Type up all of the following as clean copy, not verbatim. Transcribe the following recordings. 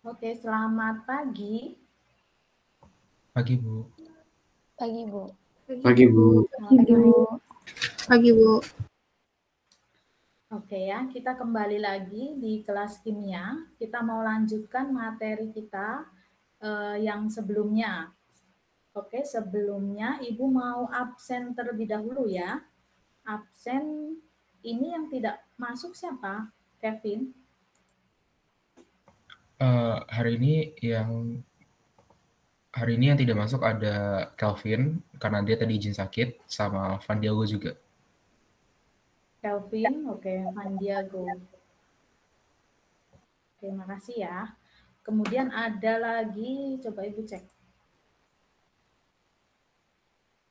Oke, selamat pagi. Pagi, Bu. Pagi, Bu. Pagi, Bu. Pagi, Bu. Pagi, Bu. Oke ya, kita kembali lagi di kelas kimia. Kita mau lanjutkan materi kita yang sebelumnya. Oke, sebelumnya Ibu mau absen terlebih dahulu ya. Absen ini yang tidak masuk siapa? Kevin? Hari ini yang tidak masuk ada Kelvin karena dia tadi izin sakit, sama Van Diego juga. Kelvin, oke, Van Diego. Terima kasih ya. Kemudian ada lagi, coba Ibu cek.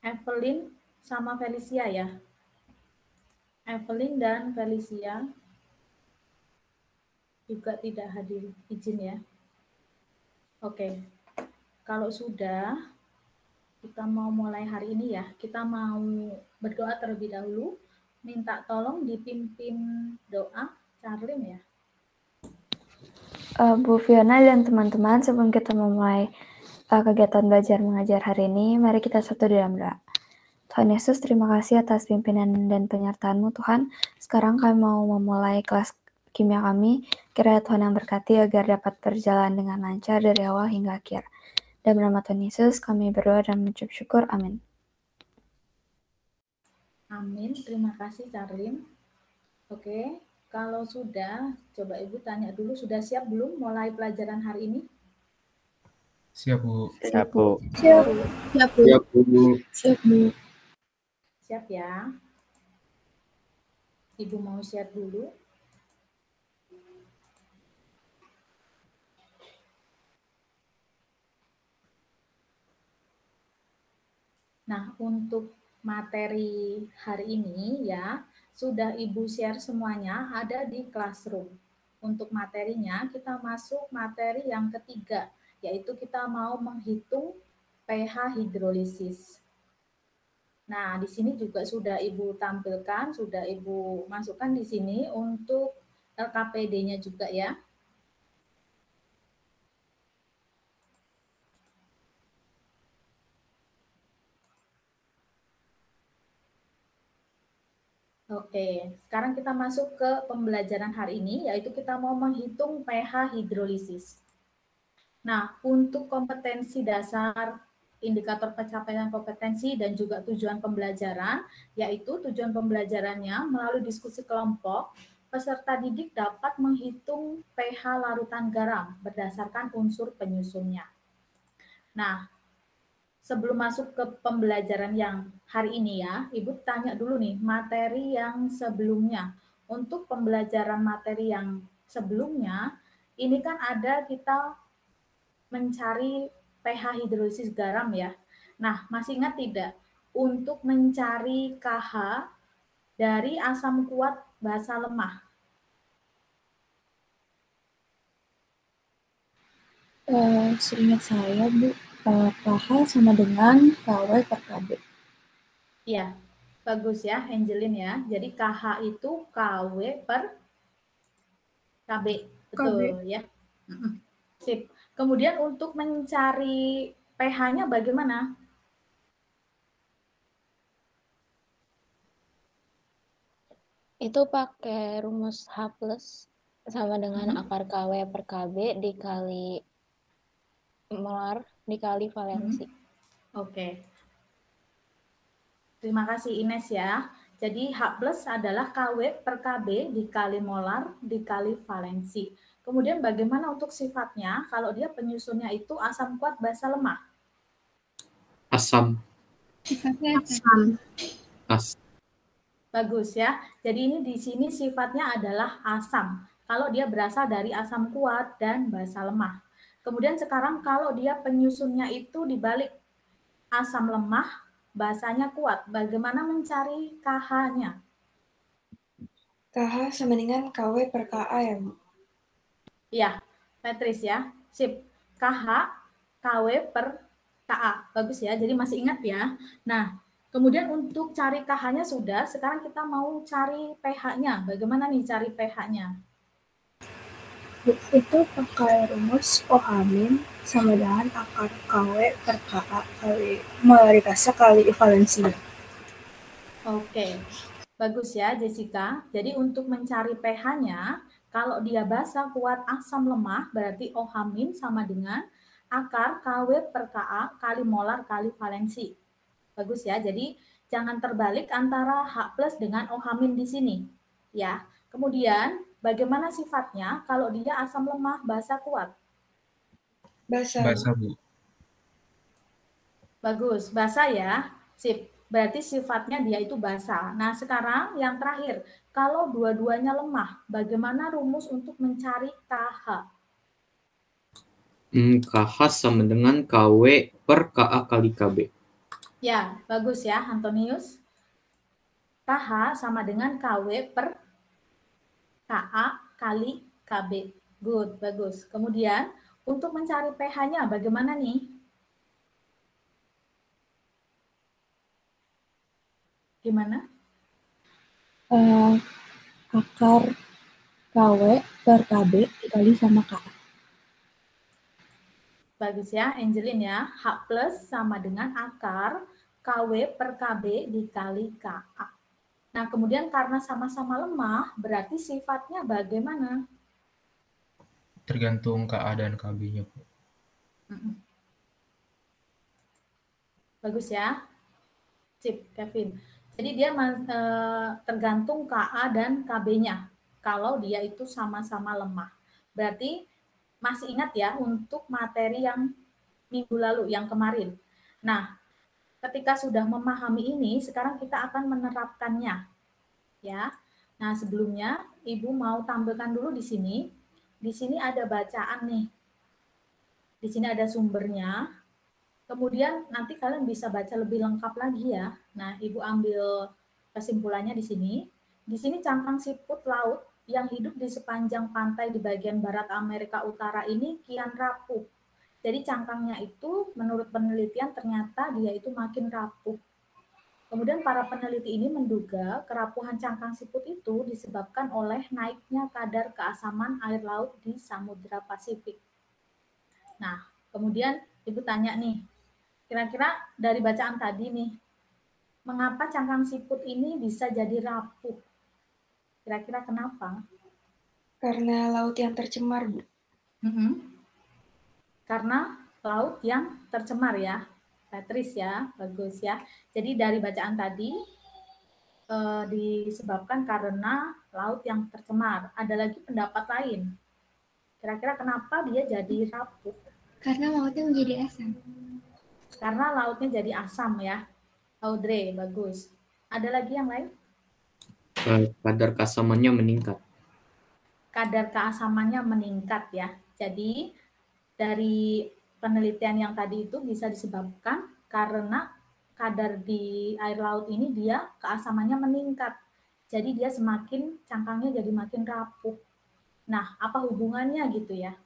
Evelyn sama Felicia ya. Evelyn dan Felicia juga tidak hadir, izin ya. Oke, kalau sudah, kita mau mulai hari ini ya. Kita mau berdoa terlebih dahulu. Minta tolong dipimpin doa Charlene ya. Bu Fiona dan teman-teman, sebelum kita memulai kegiatan belajar mengajar hari ini, mari kita satu dalam doa. Tuhan Yesus, terima kasih atas pimpinan dan penyertaan-Mu, Tuhan. Sekarang kami mau memulai kelas kimia kami. Kiranya Tuhan yang berkati agar dapat berjalan dengan lancar dari awal hingga akhir. Dalam nama Tuhan Yesus, kami berdoa dan mengucap syukur. Amin. Amin. Terima kasih, Charlene. Oke, kalau sudah, coba Ibu tanya dulu, sudah siap belum mulai pelajaran hari ini? Siap, Bu. Siap, Bu. Siap, Bu. Siap, Bu. Siap, Bu. Siap ya. Ibu mau share dulu. Nah, untuk materi hari ini ya, sudah Ibu share semuanya ada di Classroom. Untuk materinya kita masuk materi yang ketiga, yaitu kita mau menghitung pH hidrolisis. Nah, di sini juga sudah Ibu tampilkan, sudah Ibu masukkan di sini untuk LKPD-nya juga ya. Oke, sekarang kita masuk ke pembelajaran hari ini, yaitu kita mau menghitung pH hidrolisis. Nah, untuk kompetensi dasar, indikator pencapaian kompetensi, dan juga tujuan pembelajaran, yaitu tujuan pembelajarannya melalui diskusi kelompok, peserta didik dapat menghitung pH larutan garam berdasarkan unsur penyusunnya. Nah, sebelum masuk ke pembelajaran yang hari ini ya, Ibu tanya dulu nih, materi yang sebelumnya. Untuk pembelajaran materi yang sebelumnya, ini kan ada kita mencari pH hidrolisis garam ya. Nah, masih ingat tidak? Untuk mencari KH dari asam kuat basa lemah. Seingat saya, Bu, KH sama dengan KW per KB. Iya, bagus ya, Angelin ya. Jadi KH itu KW per KB, betul ya. Sip. Kemudian untuk mencari pH-nya bagaimana? Itu pakai rumus H+ sama dengan akar KW per KB dikali molar dikali valensi. Oke. Terima kasih Ines ya. Jadi H+ adalah KW per KB dikali molar dikali valensi. Kemudian bagaimana untuk sifatnya? Kalau dia penyusunnya itu asam kuat basa lemah. Asam. Sifatnya asam. Bagus ya. Jadi ini di sini sifatnya adalah asam. Kalau dia berasal dari asam kuat dan basa lemah. Kemudian sekarang kalau dia penyusunnya itu dibalik asam lemah, basanya kuat. Bagaimana mencari KH-nya? KH sama dengan KW per KA ya, Bu? Iya, Patrice ya. Sip. KH, KW per KA. Bagus ya, jadi masih ingat ya. Nah, kemudian untuk cari KH-nya sudah, sekarang kita mau cari pH-nya. Bagaimana nih cari pH-nya? Itu pakai rumus O-H- sama dengan akar KW per KA kali merikasa kali valensinya. Oke, bagus ya Jessica. Jadi untuk mencari pH-nya, kalau dia basa kuat asam lemah, berarti OH- sama dengan akar KW per KA kali molar kali valensi. Bagus ya, jadi jangan terbalik antara H+ dengan OH- di sini. Ya, kemudian bagaimana sifatnya kalau dia asam lemah basa kuat? Basa. Basa, Bu. Bagus, basa ya. Sip. Berarti sifatnya dia itu basa. Nah, sekarang yang terakhir, kalau dua-duanya lemah, bagaimana rumus untuk mencari KH? KH sama dengan KW per KA kali KB. Ya, bagus ya, Antonius. KH sama dengan KW per KA kali KB. Good, bagus. Kemudian, untuk mencari pH-nya bagaimana nih? Gimana? Akar KW per KB dikali sama KA. Bagus ya, Angelin ya. H+ sama dengan akar KW per KB dikali KA. Nah, kemudian karena sama-sama lemah, berarti sifatnya bagaimana? Tergantung KA dan KB-nya, Bu. Bagus ya. Sip, Kevin. Jadi dia tergantung KA dan KB-nya. Kalau dia itu sama-sama lemah. Berarti masih ingat ya untuk materi yang minggu lalu, yang kemarin. Nah, ketika sudah memahami ini, sekarang kita akan menerapkannya. Ya. Nah, sebelumnya Ibu mau tampilkan dulu di sini. Di sini ada bacaan nih. Di sini ada sumbernya. Kemudian nanti kalian bisa baca lebih lengkap lagi ya. Nah, Ibu ambil kesimpulannya di sini. Di sini cangkang siput laut yang hidup di sepanjang pantai di bagian barat Amerika Utara ini kian rapuh. Jadi cangkangnya itu menurut penelitian ternyata dia itu makin rapuh. Kemudian para peneliti ini menduga kerapuhan cangkang siput itu disebabkan oleh naiknya kadar keasaman air laut di Samudra Pasifik. Nah, kemudian Ibu tanya nih, kira-kira dari bacaan tadi nih, mengapa cangkang siput ini bisa jadi rapuh? Kira-kira kenapa? Karena laut yang tercemar, Bu. Karena laut yang tercemar ya, Patrice ya, bagus ya. Jadi dari bacaan tadi disebabkan karena laut yang tercemar. Ada lagi pendapat lain. Kira-kira kenapa dia jadi rapuh? Karena lautnya menjadi asam. Karena lautnya jadi asam ya. Audrey, bagus. Ada lagi yang lain? Kadar keasamannya meningkat. Kadar keasamannya meningkat ya. Jadi dari penelitian yang tadi itu bisa disebabkan karena kadar di air laut ini dia keasamannya meningkat. Jadi dia semakin cangkangnya jadi makin rapuh. Nah, apa hubungannya gitu ya?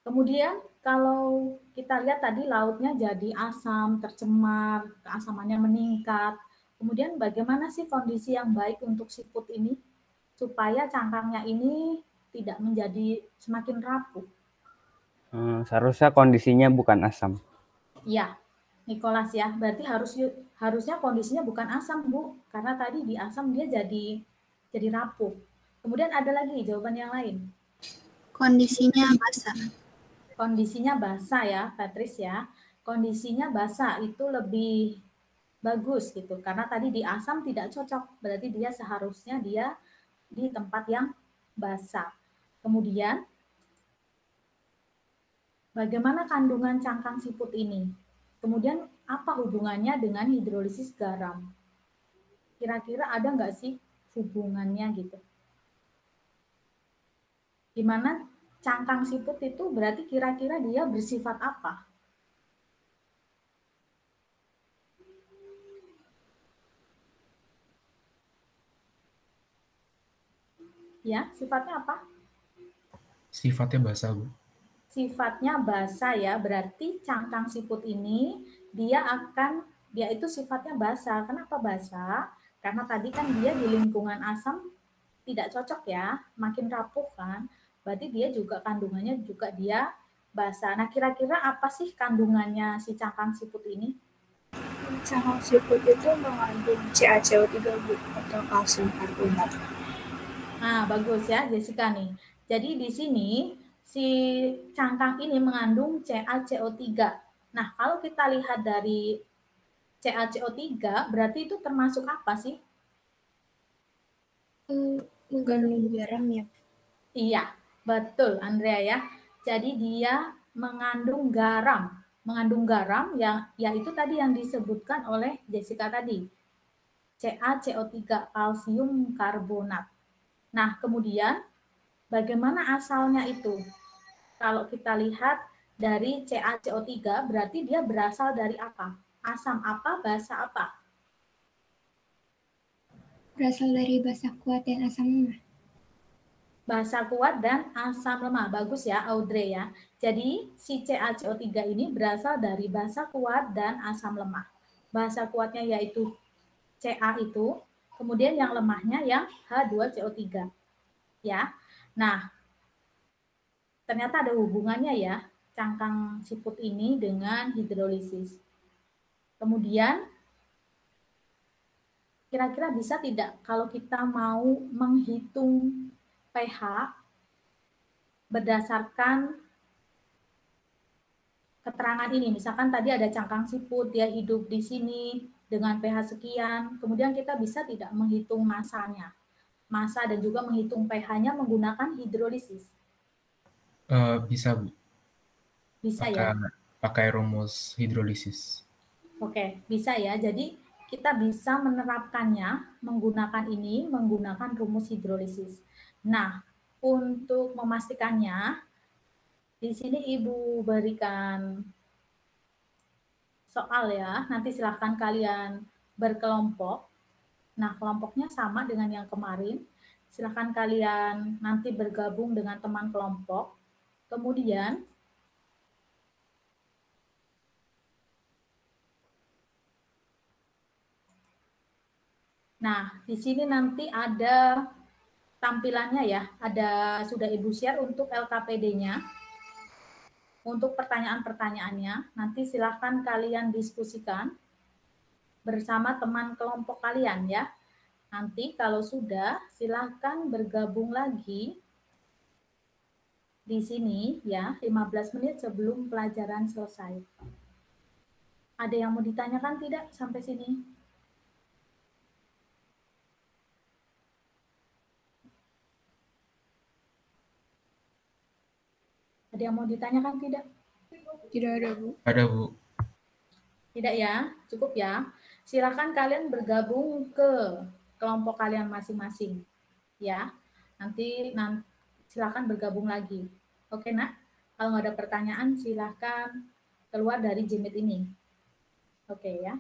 Kemudian kalau kita lihat tadi lautnya jadi asam, tercemar, keasamannya meningkat. Kemudian bagaimana sih kondisi yang baik untuk siput ini supaya cangkangnya ini tidak menjadi semakin rapuh? Seharusnya kondisinya bukan asam. Ya, Nicholas ya. Berarti harusnya kondisinya bukan asam, Bu. Karena tadi di asam dia jadi rapuh. Kemudian ada lagi jawaban yang lain. Kondisinya basah. Kondisinya basah ya, Patrice ya. Kondisinya basah itu lebih bagus gitu. Karena tadi di asam tidak cocok. Berarti dia seharusnya dia di tempat yang basah. Kemudian bagaimana kandungan cangkang siput ini? Kemudian apa hubungannya dengan hidrolisis garam? Kira-kira ada nggak sih hubungannya gitu? Gimana cangkang siput itu berarti kira-kira dia bersifat apa? Ya, sifatnya apa? Sifatnya basa, Bu. Sifatnya basa ya, berarti cangkang siput ini dia itu sifatnya basa. Kenapa basa? Karena tadi kan dia di lingkungan asam tidak cocok ya, makin rapuh kan, berarti dia juga kandungannya juga dia basa. Nah, kira-kira apa sih kandungannya si cangkang siput ini? Cangkang siput itu mengandung CaCO3 Bu, atau kalsium karbonat. Nah, bagus ya Jessica nih. Jadi di sini si cangkang ini mengandung CaCO3. Nah, kalau kita lihat dari CaCO3 berarti itu termasuk apa sih? Mengandung garam ya. Iya, betul Andrea ya. Jadi dia mengandung garam. Mengandung garam yang yaitu tadi yang disebutkan oleh Jessica tadi. CaCO3, kalsium karbonat. Nah, kemudian bagaimana asalnya itu? Kalau kita lihat dari CaCO3 berarti dia berasal dari apa? Asam apa, basa apa? Berasal dari basa kuat dan asam lemah. Basa kuat dan asam lemah. Bagus ya Audrey ya. Jadi si CaCO3 ini berasal dari basa kuat dan asam lemah. Basa kuatnya yaitu Ca itu, kemudian yang lemahnya yang H2CO3. Ya. Nah, ternyata ada hubungannya ya cangkang siput ini dengan hidrolisis. Kemudian kira-kira bisa tidak kalau kita mau menghitung pH berdasarkan keterangan ini, misalkan tadi ada cangkang siput, dia hidup di sini dengan pH sekian, kemudian kita bisa tidak menghitung masanya, massa dan juga menghitung pH-nya menggunakan hidrolisis. Bisa Bu, Bisa pakai ya? pakai rumus hidrolisis. Oke, bisa ya. Jadi kita bisa menerapkannya menggunakan ini, menggunakan rumus hidrolisis. Nah, untuk memastikannya, di sini Ibu berikan soal ya, nanti silahkan kalian berkelompok. Nah, kelompoknya sama dengan yang kemarin. Silahkan kalian nanti bergabung dengan teman kelompok. Kemudian, nah, di sini nanti ada tampilannya ya, ada sudah Ibu share untuk LKPD-nya. Untuk pertanyaan-pertanyaannya, nanti silahkan kalian diskusikan bersama teman kelompok kalian ya. Nanti kalau sudah, silahkan bergabung lagi di sini ya, 15 menit sebelum pelajaran selesai. Ada yang mau ditanyakan tidak sampai sini? Ada yang mau ditanyakan tidak? Tidak ada Bu. Ada Bu. Tidak ya, cukup ya. Silakan kalian bergabung ke kelompok kalian masing-masing ya. Nanti silakan bergabung lagi. Oke nak, kalau nggak ada pertanyaan silakan keluar dari Jimit ini. Oke ya.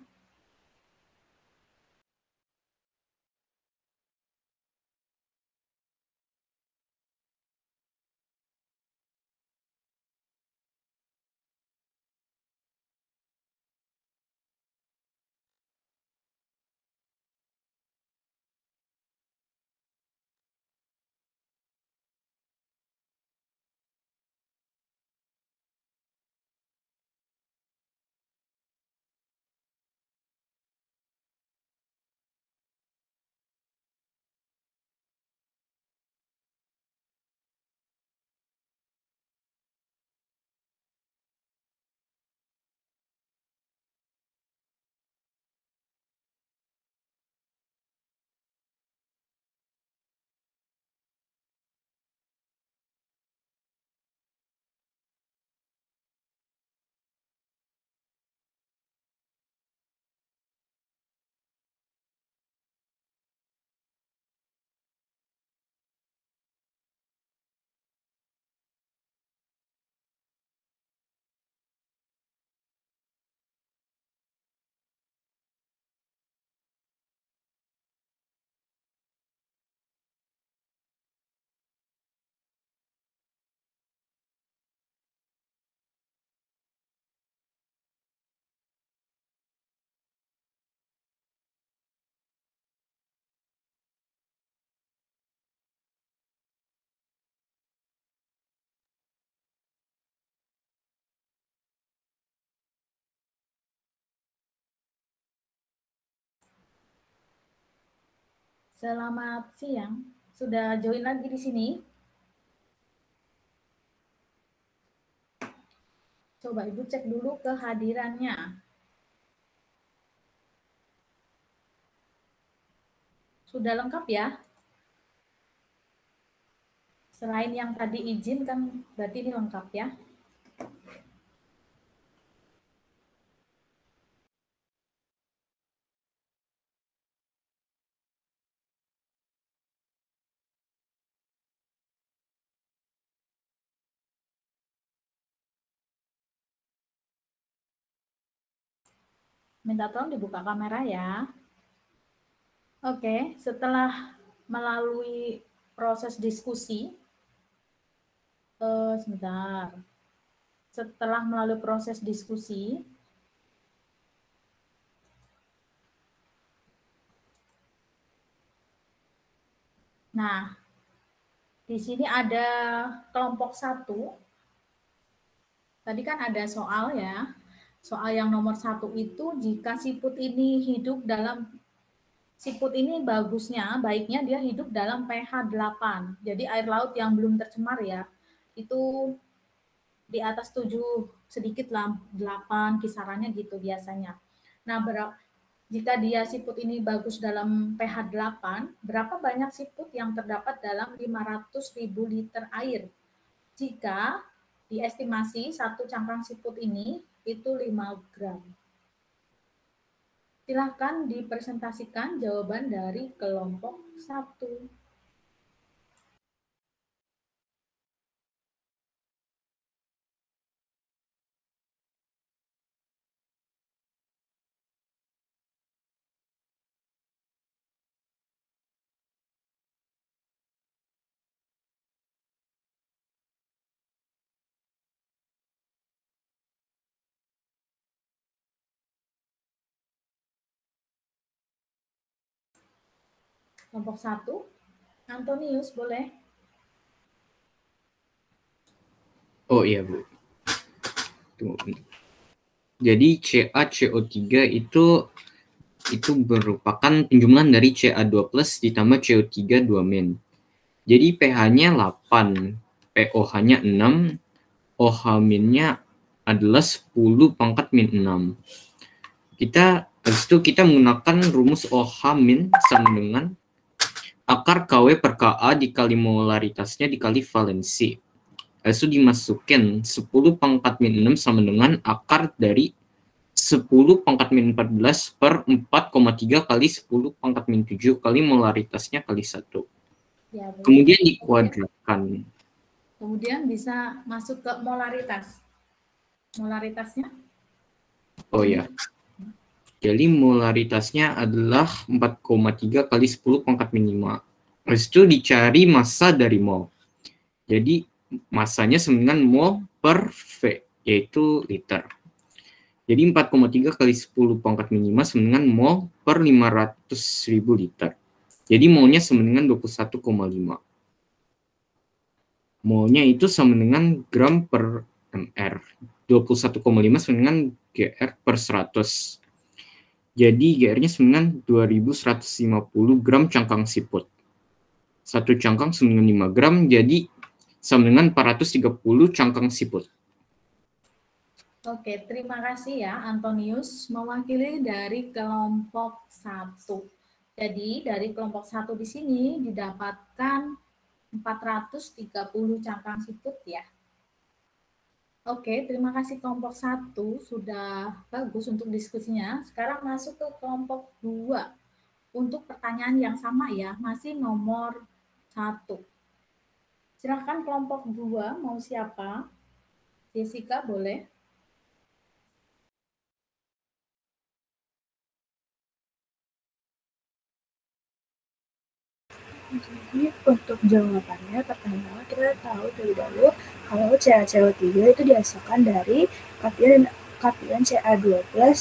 Selamat siang. Sudah join lagi di sini? Coba Ibu cek dulu kehadirannya. Sudah lengkap ya? Selain yang tadi izin kan berarti ini lengkap ya? Minta tolong dibuka kamera ya. Oke, setelah melalui proses diskusi, sebentar. Setelah melalui proses diskusi, nah, di sini ada kelompok 1. Tadi kan ada soal ya. Soal yang nomor 1 itu jika siput ini hidup dalam, siput ini bagusnya, baiknya dia hidup dalam pH 8. Jadi air laut yang belum tercemar ya, itu di atas 7 sedikit lah, 8 kisarannya gitu biasanya. Nah, jika dia siput ini bagus dalam pH 8, berapa banyak siput yang terdapat dalam 500.000 liter air? Jika diestimasi satu cangkang siput ini itu 5 gram. Silahkan dipresentasikan jawaban dari kelompok 1. Kelompok 1, Antonius boleh? Oh iya, Bu. Tunggu. Jadi CaCO3 itu merupakan penjumlahan dari Ca2+ ditambah CO3 2-. Jadi pH-nya 8, pOH-nya 6, OH-nya adalah 10⁻⁻⁶. Habis itu kita menggunakan rumus OH- sama dengan akar KW per Ka dikali molaritasnya dikali valensi. Habis itu dimasukin 10⁻⁴ sama dengan akar dari 10⁻⁴ per 4,3 kali 10⁻⁷ kali molaritasnya kali 1. Ya, kemudian dikuadratkan. Kemudian bisa masuk ke molaritas. Molaritasnya? Oh ya. Jadi molaritasnya adalah 4,3 kali 10⁻⁵. Habis itu dicari massa dari mol. Jadi massanya sama dengan mol per V, yaitu liter. Jadi 4,3 kali 10⁻⁵ sama dengan mol per 500.000 liter. Jadi molnya sama dengan 21,5. Molnya itu sama dengan gram per mr. 21,5 sama dengan GR per 100. Jadi GR-nya sama dengan 2150 gram cangkang siput. Satu cangkang sama dengan 5 gram, jadi sama dengan 430 cangkang siput. Oke, terima kasih ya Antonius, mewakili dari kelompok 1. Jadi dari kelompok 1 di sini didapatkan 430 cangkang siput ya. Oke, terima kasih kelompok 1, sudah bagus untuk diskusinya. Sekarang masuk ke kelompok 2. Untuk pertanyaan yang sama ya, masih nomor 1. Silahkan kelompok 2, mau siapa? Jessica boleh? Jadi untuk jawabannya pertama kita tahu terlebih dahulu kalau CaCO3 itu dihasilkan dari kation Ca2+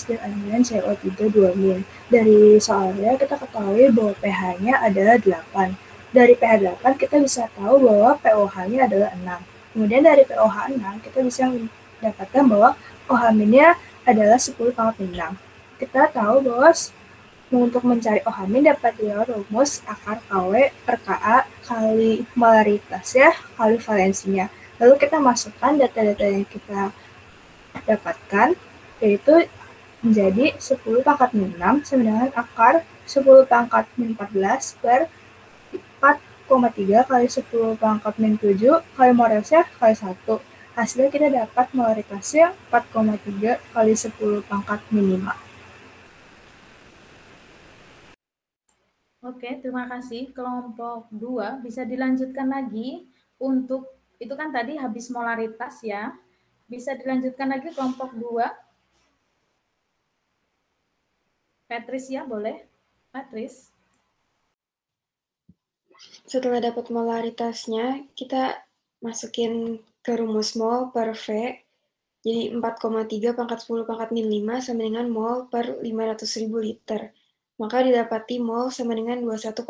dan anion CO3 2-. Dari soalnya kita ketahui bahwa pH-nya adalah 8. Dari pH 8 kita bisa tahu bahwa pOH-nya adalah 6. Kemudian dari pOH 6 kita bisa mendapatkan bahwa OH-nya adalah 10,6. Kita tahu bahwa Untuk mencari OH- dapat dengan rumus akar KW per KA kali molaritasnya kali valensinya. Lalu kita masukkan data-data yang kita dapatkan, yaitu menjadi 10 pangkat min 6 sama dengan akar 10 pangkat min 14 per 4,3 kali 10 pangkat min 7 kali molaritasnya kali 1. Hasilnya kita dapat molaritasnya 4,3 kali 10 pangkat min 5. Oke, terima kasih. Kelompok 2 bisa dilanjutkan lagi untuk, itu kan tadi habis molaritas ya. Bisa dilanjutkan lagi kelompok 2. Patricia boleh? Patris. Setelah dapat molaritasnya, kita masukin ke rumus mol per V. Jadi 4,3 pangkat 10 pangkat min 5 sama dengan mol per 500.000 liter. Maka didapati mol sama dengan 21,5.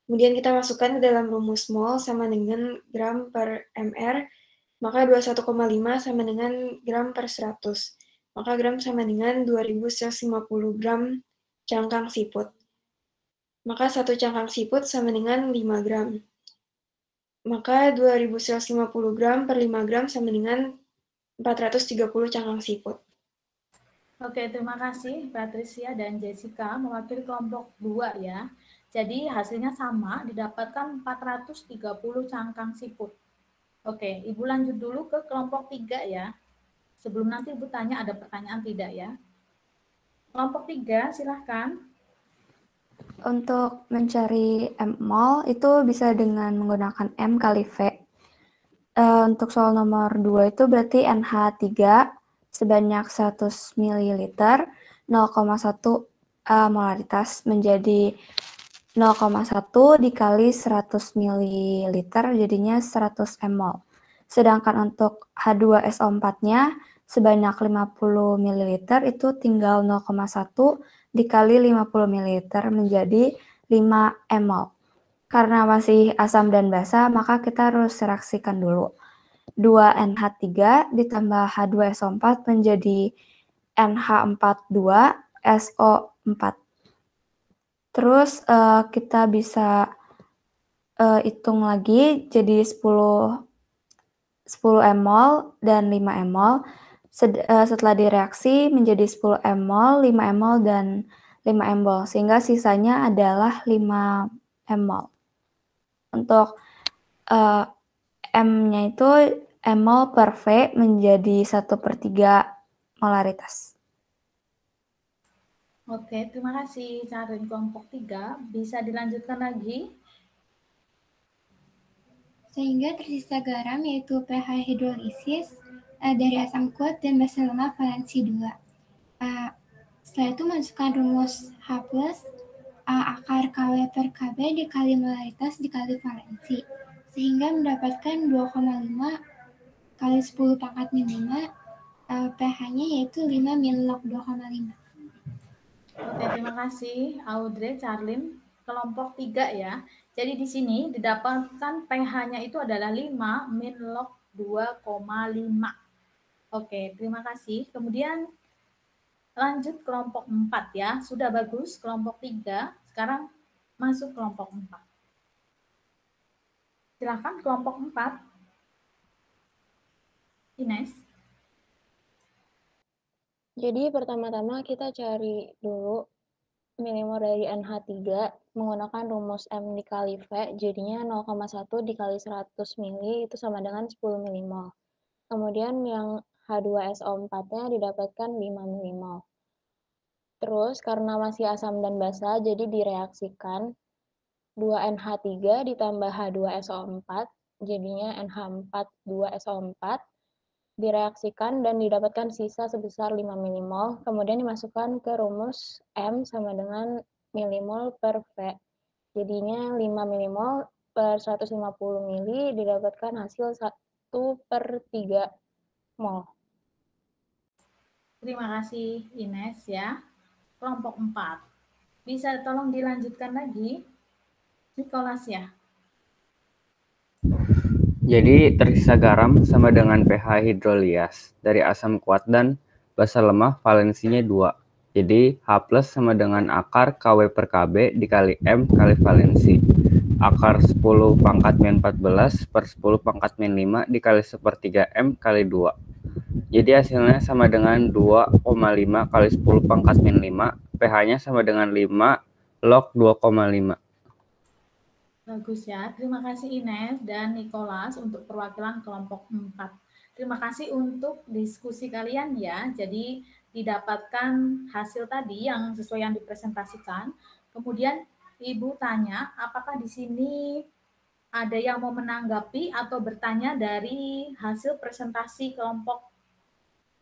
Kemudian kita masukkan ke dalam rumus mol sama dengan gram per mr. Maka 21,5 sama dengan gram per 100. Maka gram sama dengan 2150 gram cangkang siput. Maka 1 cangkang siput sama dengan 5 gram. Maka 2150 gram per 5 gram sama dengan 430 cangkang siput. Oke, terima kasih Patricia dan Jessica mewakili kelompok 2 ya. Jadi hasilnya sama, didapatkan 430 cangkang siput. Oke, Ibu lanjut dulu ke kelompok 3 ya. Sebelum nanti Ibu tanya ada pertanyaan tidak ya. Kelompok 3 silahkan. Untuk mencari M mol itu bisa dengan menggunakan M kali V. Untuk soal nomor 2 itu berarti NH3 sebanyak 100 ml 0,1 molaritas menjadi 0,1 dikali 100 ml jadinya 100 mol. Sedangkan untuk H2SO4-nya sebanyak 50 ml itu tinggal 0,1 dikali 50 ml menjadi 5 mol. Karena masih asam dan basa, maka kita harus reaksikan dulu. 2NH3 ditambah H2SO4 menjadi NH42SO4. Terus kita bisa hitung lagi jadi 10 mol dan 5 mol. Setelah direaksi menjadi 10 mol, 5 mol, dan 5 mol. Sehingga sisanya adalah 5 mol. Untuk M-nya itu mol per V menjadi 1/3 molaritas. Oke, terima kasih Carin kelompok 3. Bisa dilanjutkan lagi? Sehingga tersisa garam yaitu pH hidrolisis dari asam kuat dan basa lemah valensi 2. Setelah itu masukkan rumus H plus akar KW per KB dikali molaritas dikali valensi. Sehingga mendapatkan 2,5 kali 10 pangkat min 5, pH-nya yaitu 5 min log 2,5. Oke, terima kasih Audrey, Charlene. Kelompok 3 ya. Jadi di sini didapatkan pH-nya itu adalah 5 min log 2,5. Oke, terima kasih. Kemudian lanjut kelompok 4 ya. Sudah bagus kelompok 3. Sekarang masuk kelompok 4. Silakan kelompok 4. Ines. Jadi pertama-tama kita cari dulu milimol dari NH3 menggunakan rumus M dikali V, jadinya 0,1 dikali 100 ml itu sama dengan 10 milimol. Kemudian yang H2SO4-nya didapatkan 5 milimol. Terus karena masih asam dan basa, jadi direaksikan 2NH3 ditambah H2SO4, jadinya NH42SO4, direaksikan dan didapatkan sisa sebesar 5 milimol, kemudian dimasukkan ke rumus M sama dengan milimol per V. Jadinya 5 milimol per 150 mili didapatkan hasil 1/3 mol. Terima kasih Ines ya. Kelompok 4. Bisa tolong dilanjutkan lagi? Nicholas ya. Jadi tersisa garam sama dengan pH hidrolias dari asam kuat dan basa lemah valensinya 2. Jadi H plus sama dengan akar KW per KB dikali M kali valensi. Akar 10 pangkat min 14 per 10 pangkat min 5 dikali 1/3 M kali 2. Jadi hasilnya sama dengan 2,5 kali 10 pangkat min 5. pH-nya sama dengan 5 log 2,5. Bagus ya. Terima kasih Ines dan Nicholas untuk perwakilan kelompok 4. Terima kasih untuk diskusi kalian ya. Jadi didapatkan hasil tadi yang sesuai yang dipresentasikan. Kemudian Ibu tanya, apakah di sini ada yang mau menanggapi atau bertanya dari hasil presentasi kelompok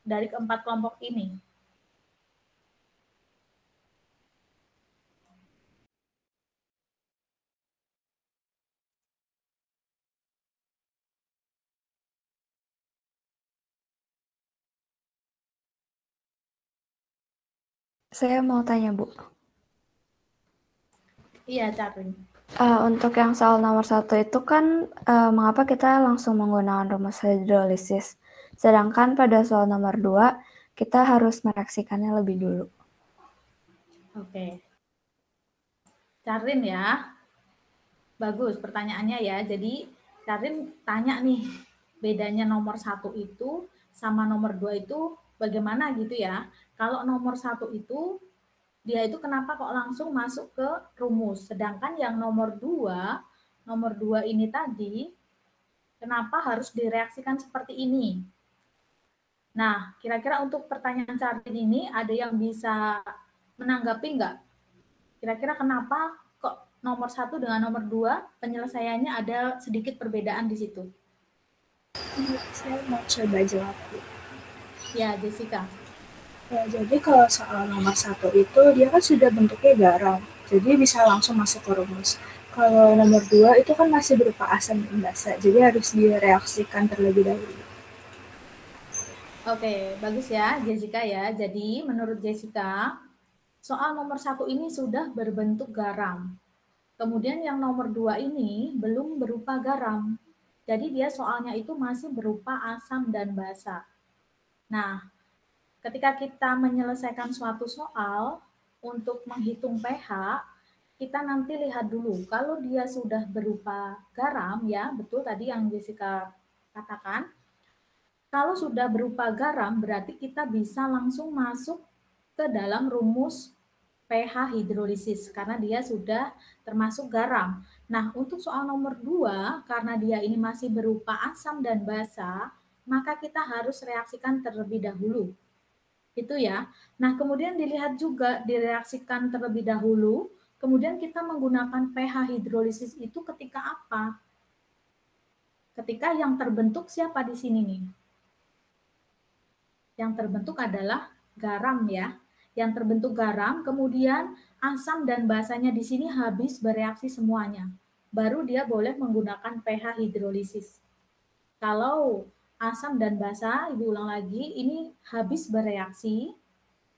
dari keempat kelompok ini? Saya mau tanya, Bu. Iya, Charin. Untuk yang soal nomor 1 itu kan mengapa kita langsung menggunakan rumus hidrolisis, sedangkan pada soal nomor 2 kita harus mereaksikannya lebih dulu. Oke. Charin ya. Bagus pertanyaannya ya. Jadi Charin tanya nih, bedanya nomor 1 itu sama nomor 2 itu bagaimana gitu ya. Kalau nomor 1 itu dia itu kenapa kok langsung masuk ke rumus, sedangkan yang nomor 2 ini tadi kenapa harus direaksikan seperti ini. Nah, kira-kira untuk pertanyaan Charin ini ada yang bisa menanggapi nggak? Kira-kira kenapa kok nomor 1 dengan nomor 2 penyelesaiannya ada sedikit perbedaan di situ? Saya mau coba jawab. Ya, Jessica. Ya, jadi kalau soal nomor 1 itu dia kan sudah bentuknya garam, jadi bisa langsung masuk ke rumus. Kalau nomor 2 itu kan masih berupa asam dan basa, jadi harus direaksikan terlebih dahulu. Oke, bagus ya Jessica ya. Jadi menurut Jessica, soal nomor 1 ini sudah berbentuk garam. Kemudian yang nomor 2 ini belum berupa garam. Jadi dia soalnya itu masih berupa asam dan basa. Nah, ketika kita menyelesaikan suatu soal untuk menghitung pH, kita nanti lihat dulu kalau dia sudah berupa garam ya, betul tadi yang Jessica katakan. Kalau sudah berupa garam berarti kita bisa langsung masuk ke dalam rumus pH hidrolisis karena dia sudah termasuk garam. Nah, untuk soal nomor 2 karena dia ini masih berupa asam dan basa, maka kita harus reaksikan terlebih dahulu. Itu ya. Nah, kemudian dilihat juga direaksikan terlebih dahulu, kemudian kita menggunakan pH hidrolisis itu ketika apa? Ketika yang terbentuk siapa di sini nih? Yang terbentuk adalah garam ya. Yang terbentuk garam, kemudian asam dan basanya di sini habis bereaksi semuanya. Baru dia boleh menggunakan pH hidrolisis. Kalau asam dan basa, Ibu ulang lagi, ini habis bereaksi,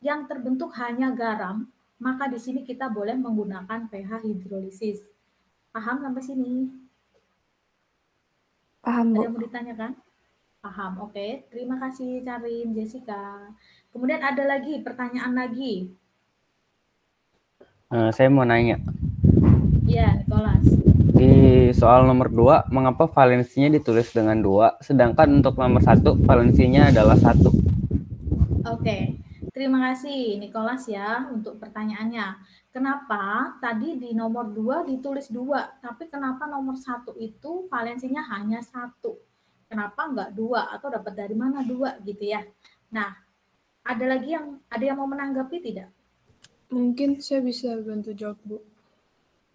yang terbentuk hanya garam, maka di sini kita boleh menggunakan pH hidrolisis. Paham sampai sini? Paham, Bu. Ada yang mau ditanyakan? Paham, oke. Terima kasih Charin, Jessica. Kemudian ada lagi, pertanyaan lagi. Saya mau nanya. Iya, Nicholas. Di soal nomor 2, mengapa valensinya ditulis dengan 2, sedangkan untuk nomor 1 valensinya adalah 1? Oke, terima kasih Nicholas ya untuk pertanyaannya. Kenapa tadi di nomor 2 ditulis 2, tapi kenapa nomor 1 itu valensinya hanya 1? Kenapa enggak 2 atau dapat dari mana 2 gitu ya? Nah, ada yang mau menanggapi tidak? Mungkin saya bisa bantu jawab, Bu.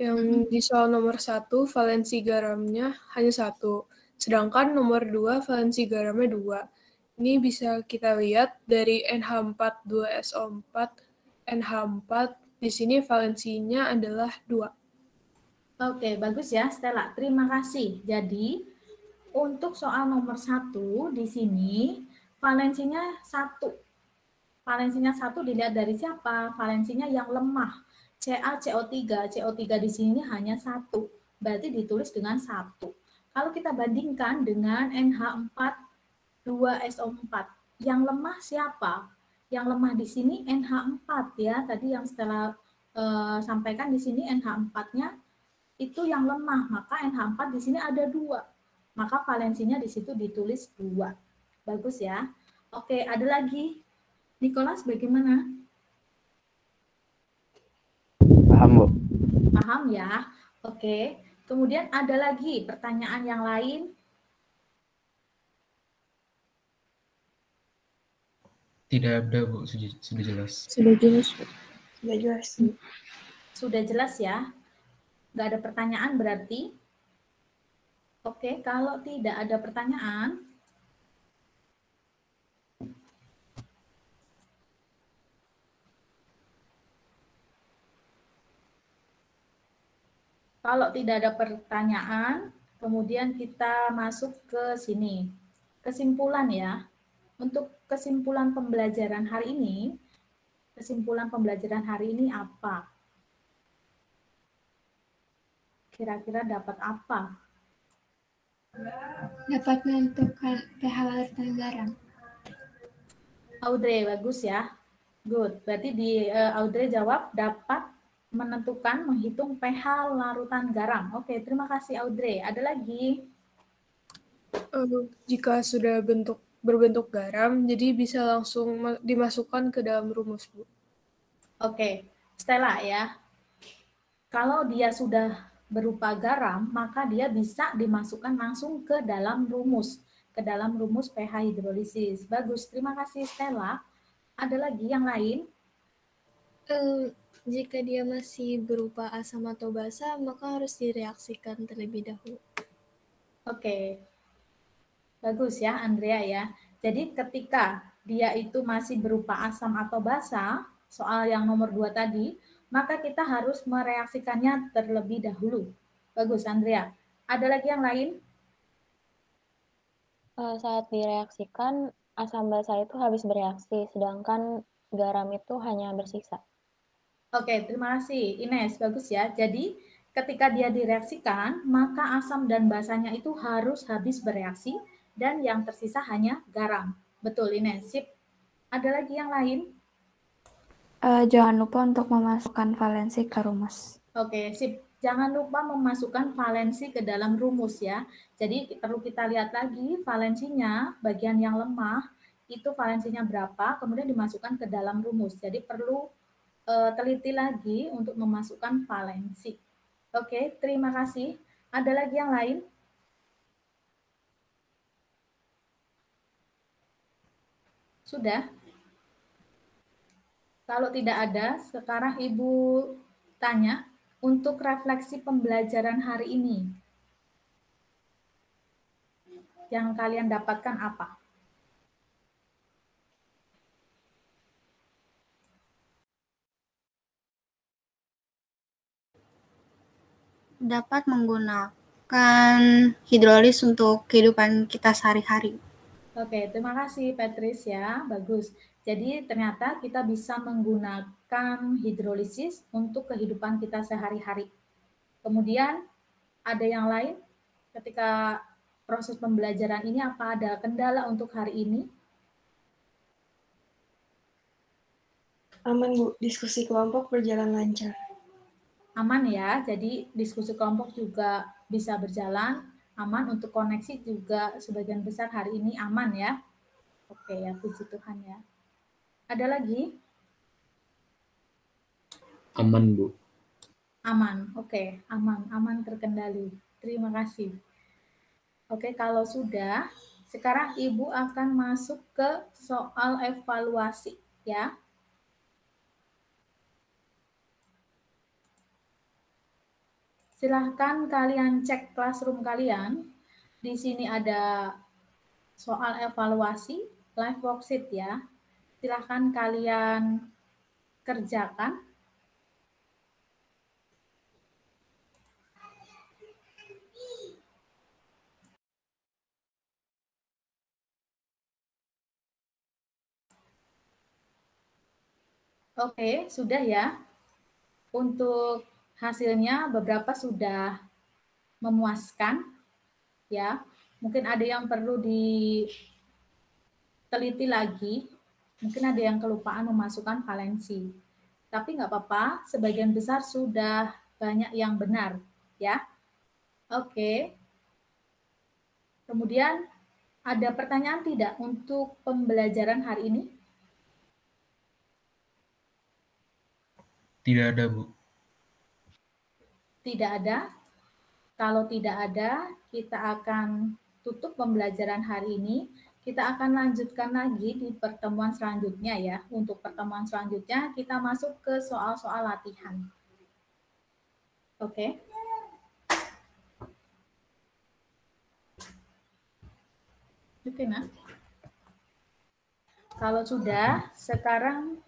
Yang di soal nomor 1, valensi garamnya hanya 1. Sedangkan nomor 2, valensi garamnya 2. Ini bisa kita lihat dari NH4 2SO4, NH4 di sini valensinya adalah 2. Oke, bagus ya Stella. Terima kasih. Jadi, untuk soal nomor 1 di sini valensinya 1. Valensinya 1 dilihat dari siapa? Valensinya yang lemah. CaCO3. CO3 di sini hanya 1. Berarti ditulis dengan 1. Kalau kita bandingkan dengan NH4 2SO4. Yang lemah siapa? Yang lemah di sini NH4 ya. Tadi yang Stella sampaikan di sini NH4-nya itu yang lemah, maka NH4 di sini ada 2. Maka valensinya di situ ditulis 2. Bagus ya. Oke, ada lagi. Nicholas bagaimana? Paham, Bu. Paham ya? Oke. Kemudian ada lagi pertanyaan yang lain. Tidak ada, Bu. Sudah jelas. Sudah jelas. Sudah jelas. Sudah jelas ya? Nggak ada pertanyaan berarti? Oke, kalau tidak ada pertanyaan, kemudian kita masuk ke sini. Kesimpulan ya. Untuk kesimpulan pembelajaran hari ini apa? Kira-kira dapat apa? Dapat menentukan pH larutan garam. Audrey, bagus ya. Good. Berarti Audrey jawab dapat menentukan, menghitung pH larutan garam. Oke, terima kasih Audrey. Ada lagi? Jika sudah berbentuk garam, jadi bisa langsung dimasukkan ke dalam rumus, Bu. Oke, Stella ya. Kalau dia sudah berupa garam, maka dia bisa dimasukkan langsung ke dalam rumus pH hidrolisis. Bagus, terima kasih Stella. Ada lagi yang lain? Jika dia masih berupa asam atau basa, maka harus direaksikan terlebih dahulu. Oke. Bagus ya Andrea ya. Jadi ketika dia itu masih berupa asam atau basa, soal yang nomor 2 tadi, maka kita harus mereaksikannya terlebih dahulu. Bagus, Andrea. Ada lagi yang lain? Saat direaksikan, asam basa itu habis bereaksi, sedangkan garam itu hanya bersisa. Oke, terima kasih Ines. Bagus ya. Jadi ketika dia direaksikan, maka asam dan basanya itu harus habis bereaksi, dan yang tersisa hanya garam. Betul, Ines. Sip. Ada lagi yang lain? Jangan lupa untuk memasukkan valensi ke rumus. Oke, sip. Jangan lupa memasukkan valensi ke dalam rumus ya. Jadi perlu kita lihat lagi valensinya, bagian yang lemah, itu valensinya berapa, kemudian dimasukkan ke dalam rumus. Jadi perlu teliti lagi untuk memasukkan valensi. Oke, terima kasih. Ada lagi yang lain? Sudah? Kalau tidak ada, sekarang Ibu tanya untuk refleksi pembelajaran hari ini. Yang kalian dapatkan apa? Dapat menggunakan hidrolis untuk kehidupan kita sehari-hari. Oke, terima kasih Patricia, bagus. Jadi ternyata kita bisa menggunakan hidrolisis untuk kehidupan kita sehari-hari. Kemudian ada yang lain ketika proses pembelajaran ini, apa ada kendala untuk hari ini? Aman, Bu. Diskusi kelompok berjalan lancar. Aman ya, jadi diskusi kelompok juga bisa berjalan, aman. Untuk koneksi juga sebagian besar hari ini aman ya. Oke ya, puji Tuhan ya. Ada lagi? Aman, Bu. Aman, oke. Aman terkendali. Terima kasih. Oke, kalau sudah, sekarang Ibu akan masuk ke soal evaluasi ya. Silahkan kalian cek classroom kalian. Di sini ada soal evaluasi, live worksheet ya. Silahkan kalian kerjakan. Oke, sudah ya. Untuk hasilnya beberapa sudah memuaskan ya. Mungkin ada yang perlu diteliti lagi. Mungkin ada yang kelupaan memasukkan valensi. Tapi nggak apa-apa, sebagian besar sudah banyak yang benar. Ya, oke. Kemudian ada pertanyaan tidak untuk pembelajaran hari ini? Tidak ada, Bu. Tidak ada. Kalau tidak ada, kita akan tutup pembelajaran hari ini. Kita akan lanjutkan lagi di pertemuan selanjutnya ya. Untuk pertemuan selanjutnya kita masuk ke soal-soal latihan. Oke. Oke, nah. Kalau sudah, sekarang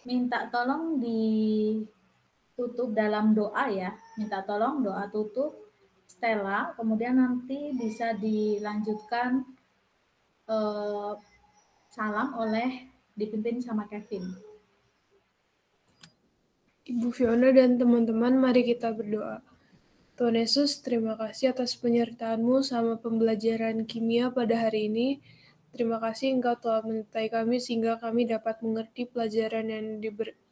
minta tolong ditutup dalam doa ya. Minta tolong doa tutup Stella, kemudian nanti bisa dilanjutkan salam oleh dipimpin sama Kevin. Ibu Fiona dan teman-teman, mari kita berdoa. Tuhan Yesus, terima kasih atas penyertaan-Mu sama pembelajaran kimia pada hari ini. Terima kasih Engkau telah menyertai kami sehingga kami dapat mengerti pelajaran yang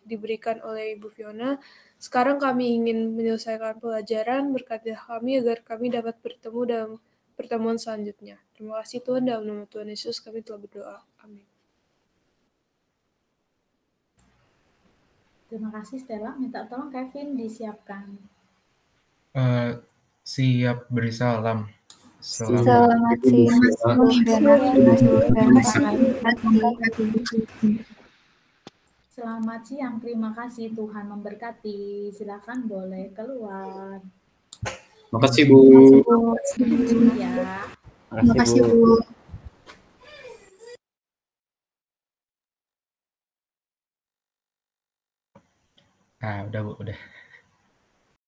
diberikan oleh Ibu Fiona. Sekarang kami ingin menyelesaikan pelajaran, berkatilah kami agar kami dapat bertemu dalam pertemuan selanjutnya. Terima kasih Tuhan, dalam nama Tuhan Yesus kami telah berdoa. Amin. Terima kasih Stella. Minta tolong Kevin disiapkan. Siap beri salam. Selamat siang. Selamat siang. Terima kasih. Tuhan memberkati. Silakan boleh keluar. Terima kasih, Bu. Ya. Terima kasih, Bu. Udah, Bu, udah.